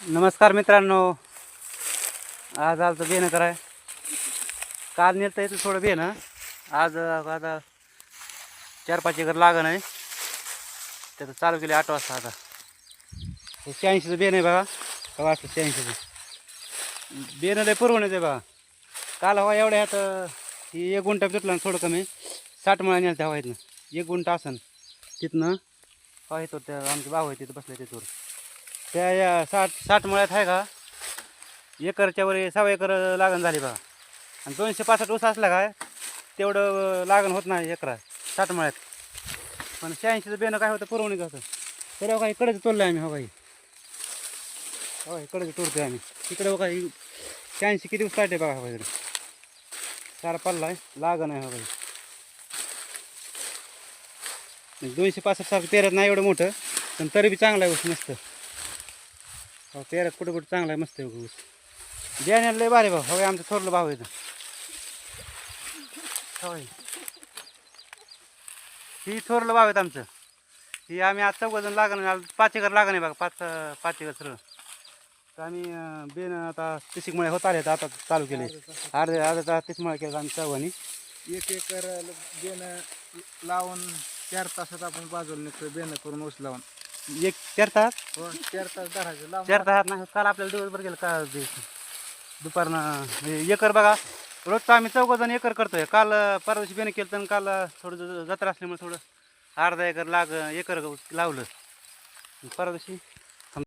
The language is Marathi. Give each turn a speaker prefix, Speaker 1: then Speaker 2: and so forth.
Speaker 1: नमस्कार मित्रांनो, आज आलं बेणं कराय. काल नेलं येतं थोडं बेणं. आज आता 4-5 एकर लागण आहे. त्याचं चालू केले 8 वाजता. आता 86चं बेण आहे बघा. हवा असतं 86चं बेणं लय पुरवण्याचं आहे बघा. काल हवा एवढ्या ह्यात ही 1 गुंठा तुटला थोडं कमी 60 मळा नेलं त्या हवा इथनं. 1 गुंठा असन तिथनं हवा येतो. त्या आमचे भाऊ आहे तिथं बसले तिथवर. त्या 60 मळ्यात आहे का एकरच्या वर 6 एकर लागण झाली बघा. आणि 265 ऊस असला काय तेवढं लागण होत नाही एकरा 60 मळ्यात. पण 86चं बेणं काय होतं पुरवणी होतं. तर काही इकडेच तोडलं आम्ही. हो काही इकडेच तोडतोय आम्ही. तिकडे बघा 86 किती ऊस काढते बघा. इकडे सारा पल्ला आहे लागण आहे. हो काही 265 सारखं पेरत नाही एवढं मोठं, पण तरी बी चांगला आहे ऊस मस्त. हो पेरत कुठं कुठं चांगला आहे मस्त आहे ऊस. बियाण्याला लय भारी भाऊ. हो आमचं थोरलं भाऊ येतं. होय ही थोरलं भाव आहेत आमचं. ही आम्ही आज 4 जण लागण 5 एकर लागण आहे बघा. 5 एकर सरळ. तर आम्ही बेन आता 30 मुळे होत आले. आता चालू केले अर्धा 30 मुळे केलं आम्ही चौघांनी.
Speaker 2: 1 एकर बेणं लावून 4 तासात आपण बाजूला निघतो. बेणं करून ऊस लावून
Speaker 1: 4 तास
Speaker 2: 4 तास धरायचं लावून.
Speaker 1: 4 तासात नाही. काल आपल्याला दिवसभर गेलं का दुपारनं एकर बघा. रोजचं आम्ही 4 जण एकर करतोय. काल परवा दिवशी बेणं केलं तर काल थोडं जत्रा असल्यामुळे थोडं अर्धा एकर एकर लावलं. परवा दिवशी